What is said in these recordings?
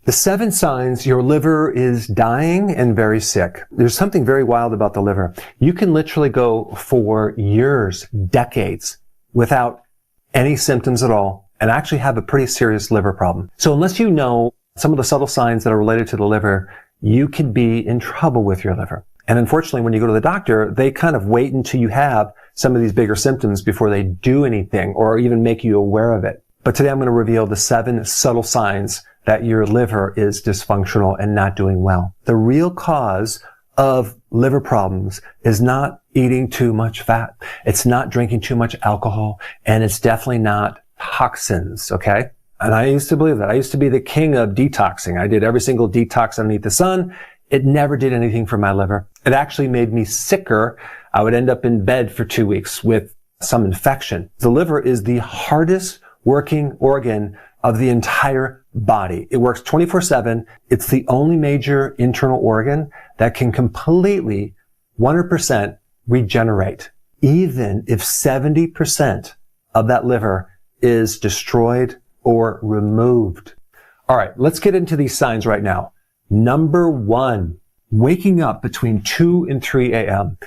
The 7 signs your liver is dying and very sick. There's something very wild about the liver. You can literally go for years, decades, without any symptoms at all, and actually have a pretty serious liver problem. So unless you know some of the subtle signs that are related to the liver, you could be in trouble with your liver. And unfortunately, when you go to the doctor, they kind of wait until you have some of these bigger symptoms before they do anything or even make you aware of it. But today I'm going to reveal the 7 subtle signs that your liver is dysfunctional and not doing well. The real cause of liver problems is not eating too much fat. It's not drinking too much alcohol, and it's definitely not toxins, okay? And I used to believe that. I used to be the king of detoxing. I did every single detox underneath the sun. It never did anything for my liver. It actually made me sicker. I would end up in bed for 2 weeks with some infection. The liver is the hardest working organ of the entire body. It works 24/7. It's the only major internal organ that can completely, 100% regenerate, even if 70% of that liver is destroyed or removed. All right, let's get into these signs right now. Number 1, waking up between 2 and 3 a.m.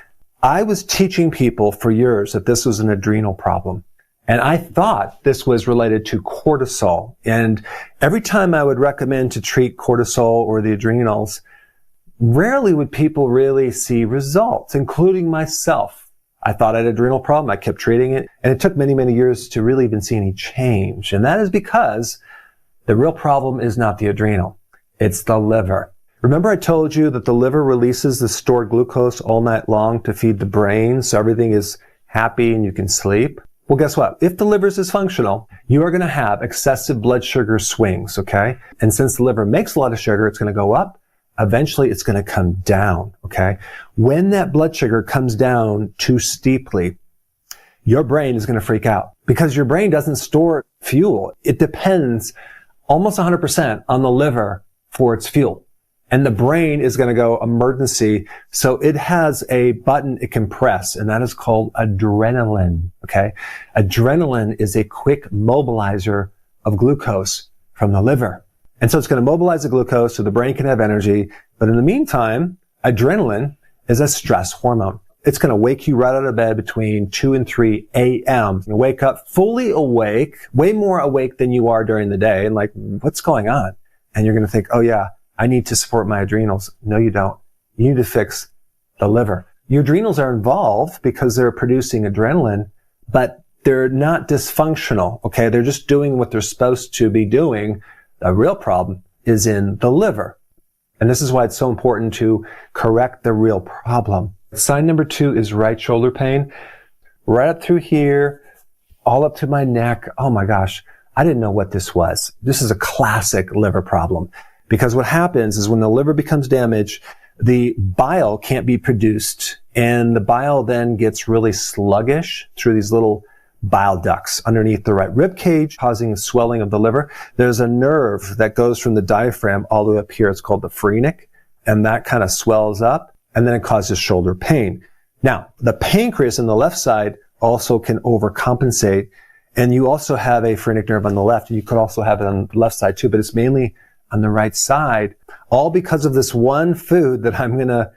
I was teaching people for years that this was an adrenal problem. And I thought this was related to cortisol. And every time I would recommend to treat cortisol or the adrenals, rarely would people really see results, including myself. I thought I had an adrenal problem. I kept treating it. And it took many, many years to really even see any change. And that is because the real problem is not the adrenal. It's the liver. Remember I told you that the liver releases the stored glucose all night long to feed the brain so everything is happy and you can sleep? Well, guess what? If the liver is dysfunctional, you are going to have excessive blood sugar swings, okay? And since the liver makes a lot of sugar, it's going to go up. Eventually, it's going to come down, okay? When that blood sugar comes down too steeply, your brain is going to freak out because your brain doesn't store fuel. It depends almost 100% on the liver for its fuel. And the brain is going to go emergency. So it has a button it can press, and that is called adrenaline, okay? Adrenaline is a quick mobilizer of glucose from the liver. And so it's going to mobilize the glucose so the brain can have energy. But in the meantime, adrenaline is a stress hormone. It's going to wake you right out of bed between 2 and 3 a.m. You wake up fully awake, way more awake than you are during the day. And like, what's going on? And you're going to think, oh yeah, I need to support my adrenals. No, you don't. You need to fix the liver. Your adrenals are involved because they're producing adrenaline, but they're not dysfunctional, okay? They're just doing what they're supposed to be doing. The real problem is in the liver. And this is why it's so important to correct the real problem. Sign number 2 is right shoulder pain. Right up through here, all up to my neck. Oh my gosh, I didn't know what this was. This is a classic liver problem. Because what happens is when the liver becomes damaged, the bile can't be produced, and the bile then gets really sluggish through these little bile ducts underneath the right rib cage, causing swelling of the liver. There's a nerve that goes from the diaphragm all the way up here. It's called the phrenic, and that kind of swells up, and then it causes shoulder pain. Now, the pancreas on the left side also can overcompensate, and you also have a phrenic nerve on the left. You could also have it on the left side too, but it's mainly on the right side, all because of this one food that I'm going to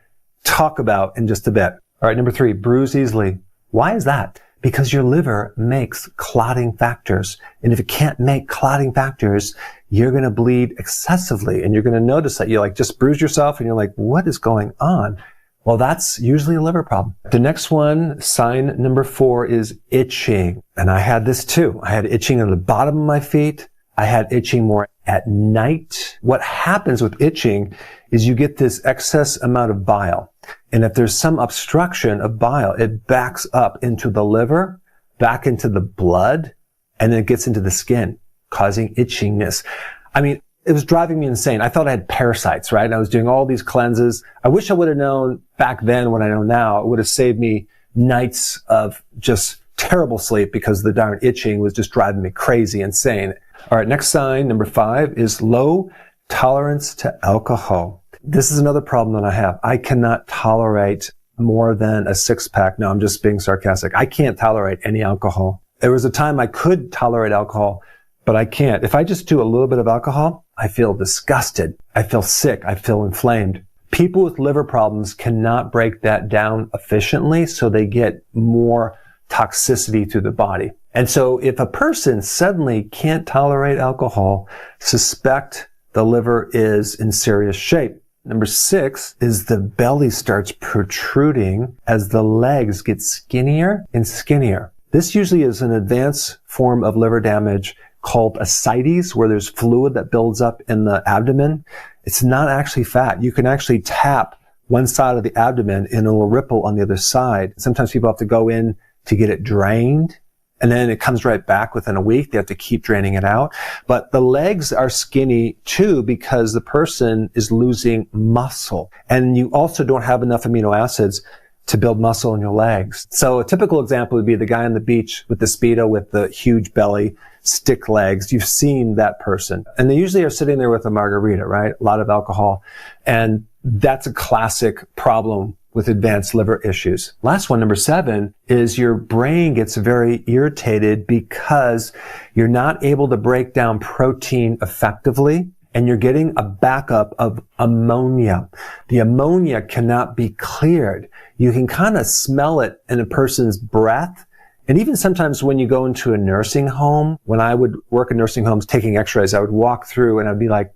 talk about in just a bit. All right, number 3, bruise easily. Why is that? Because your liver makes clotting factors. And if it can't make clotting factors, you're going to bleed excessively. And you're going to notice that you like just bruise yourself and you're like, what is going on? Well, that's usually a liver problem. The next one, sign number 4, is itching. And I had this too. I had itching on the bottom of my feet. I had itching more at night. What happens with itching is you get this excess amount of bile. And if there's some obstruction of bile, it backs up into the liver, back into the blood, and then it gets into the skin, causing itchiness. I mean, it was driving me insane. I thought I had parasites, right? And I was doing all these cleanses. I wish I would have known back then what I know now. It would have saved me nights of just terrible sleep because the darn itching was just driving me crazy, insane. All right, next sign, number 5, is low tolerance to alcohol. This is another problem that I have. I cannot tolerate more than a 6-pack. No, I'm just being sarcastic. I can't tolerate any alcohol. There was a time I could tolerate alcohol, but I can't. If I just do a little bit of alcohol, I feel disgusted. I feel sick. I feel inflamed. People with liver problems cannot break that down efficiently, so they get more toxicity through the body. And so if a person suddenly can't tolerate alcohol, suspect the liver is in serious shape. Number 6 is the belly starts protruding as the legs get skinnier and skinnier. This usually is an advanced form of liver damage called ascites, where there's fluid that builds up in the abdomen. It's not actually fat. You can actually tap one side of the abdomen and it will ripple on the other side. Sometimes people have to go in to get it drained, and then it comes right back within a week. They have to keep draining it out. But the legs are skinny too because the person is losing muscle. And you also don't have enough amino acids to build muscle in your legs. So a typical example would be the guy on the beach with the Speedo with the huge belly, stick legs. You've seen that person. And they usually are sitting there with a margarita, right? A lot of alcohol. And that's a classic problem with advanced liver issues. Last one, number 7, is your brain gets very irritated because you're not able to break down protein effectively, and you're getting a backup of ammonia. The ammonia cannot be cleared. You can kind of smell it in a person's breath. And even sometimes when you go into a nursing home, when I would work in nursing homes taking x-rays, I would walk through and I'd be like,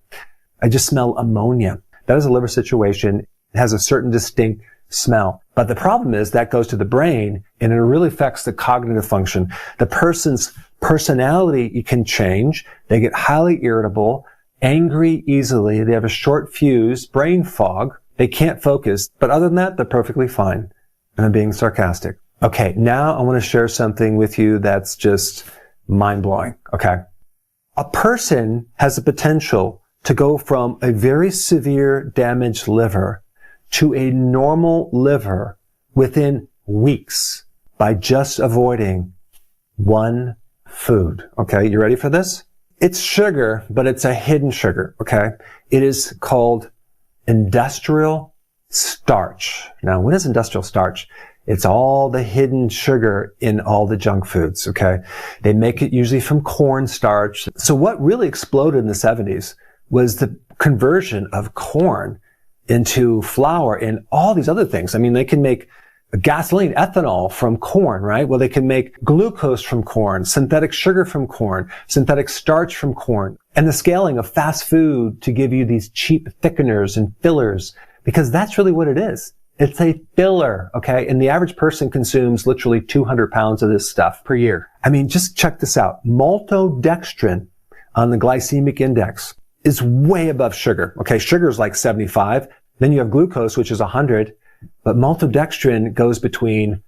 I just smell ammonia. That is a liver situation. It has a certain distinct smell. But the problem is that goes to the brain and it really affects the cognitive function. The person's personality can change. They get highly irritable, angry easily. They have a short fuse, brain fog. They can't focus. But other than that, they're perfectly fine. And I'm being sarcastic. Okay, now I want to share something with you that's just mind-blowing. Okay. A person has the potential to go from a very severe damaged liver to a normal liver within weeks by just avoiding one food. Okay, you ready for this? It's sugar, but it's a hidden sugar, okay? It is called industrial starch. Now, what is industrial starch? It's all the hidden sugar in all the junk foods, okay? They make it usually from corn starch. So what really exploded in the 70s was the conversion of corn into flour and all these other things. I mean, they can make gasoline, ethanol from corn, right? Well, they can make glucose from corn, synthetic sugar from corn, synthetic starch from corn, and the scaling of fast food to give you these cheap thickeners and fillers, because that's really what it is. It's a filler, okay? And the average person consumes literally 200 pounds of this stuff per year. I mean, just check this out. Maltodextrin on the glycemic index is way above sugar, okay? Sugar is like 75. Then you have glucose, which is 100. But maltodextrin goes between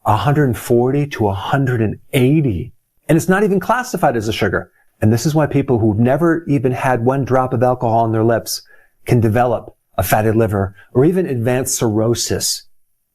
140 to 180. And it's not even classified as a sugar. And this is why people who've never even had one drop of alcohol on their lips can develop a fatty liver or even advanced cirrhosis.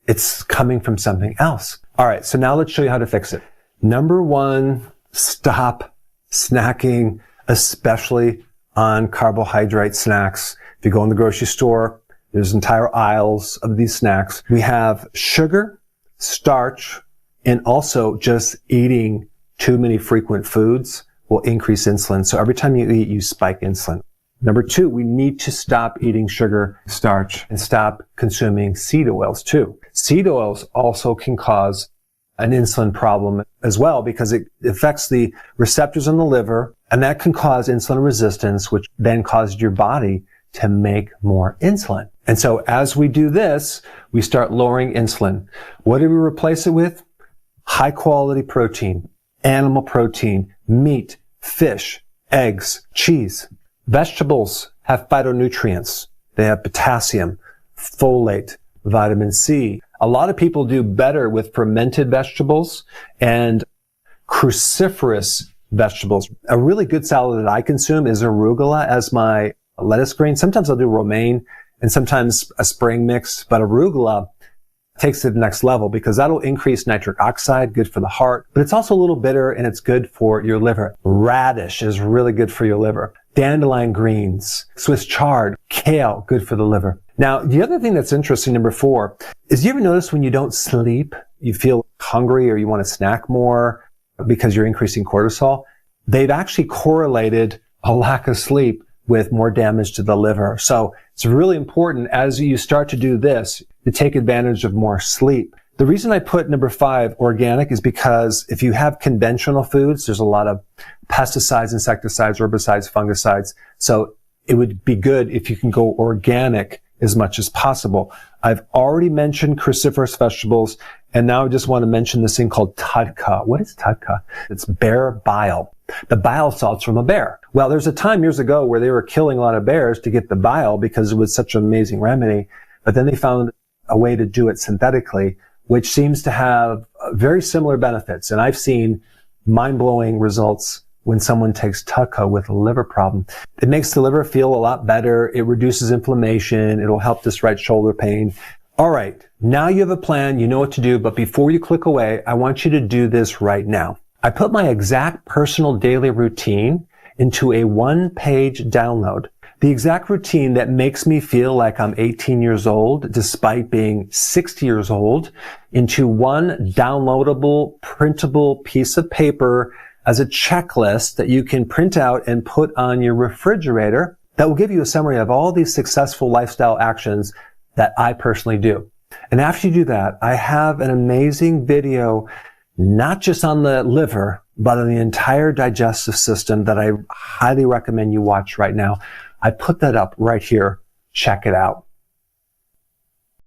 It's coming from something else. All right, so now let's show you how to fix it. Number 1, stop snacking, especially on carbohydrate snacks. If you go in the grocery store, there's entire aisles of these snacks. We have sugar, starch, and also just eating too many frequent foods will increase insulin. So every time you eat, you spike insulin. Number 2, we need to stop eating sugar, starch, and stop consuming seed oils too. Seed oils also can cause an insulin problem as well because it affects the receptors in the liver, and that can cause insulin resistance, which then causes your body to make more insulin. And so as we do this, we start lowering insulin. What do we replace it with? High quality protein, animal protein, meat, fish, eggs, cheese. Vegetables have phytonutrients. They have potassium, folate, vitamin C. A lot of people do better with fermented vegetables and cruciferous vegetables. A really good salad that I consume is arugula as my lettuce green. Sometimes I'll do romaine and sometimes a spring mix, but arugula takes it to the next level because that'll increase nitric oxide, good for the heart, but it's also a little bitter and it's good for your liver. Radish is really good for your liver. Dandelion greens, Swiss chard, kale, good for the liver. Now, the other thing that's interesting, number 4, is you ever notice when you don't sleep, you feel hungry or you want to snack more because you're increasing cortisol? They've actually correlated a lack of sleep with more damage to the liver. So it's really important as you start to do this to take advantage of more sleep. The reason I put number 5, organic, is because if you have conventional foods, there's a lot of pesticides, insecticides, herbicides, fungicides. So it would be good if you can go organic as much as possible. I've already mentioned cruciferous vegetables, and now I just want to mention this thing called tadka. What is tadka? It's bear bile. The bile salts from a bear. Well, there's a time years ago where they were killing a lot of bears to get the bile because it was such an amazing remedy, but then they found a way to do it synthetically, which seems to have very similar benefits. And I've seen mind-blowing results when someone takes tadka with a liver problem. It makes the liver feel a lot better. It reduces inflammation. It'll help this right shoulder pain. All right. Now you have a plan. You know what to do. But before you click away, I want you to do this right now. I put my exact personal daily routine into a 1-page download. The exact routine that makes me feel like I'm 18 years old, despite being 60 years old, into one downloadable, printable piece of paper as a checklist that you can print out and put on your refrigerator that will give you a summary of all these successful lifestyle actions that I personally do. And after you do that, I have an amazing video, not just on the liver, but on the entire digestive system that I highly recommend you watch right now. I put that up right here. Check it out.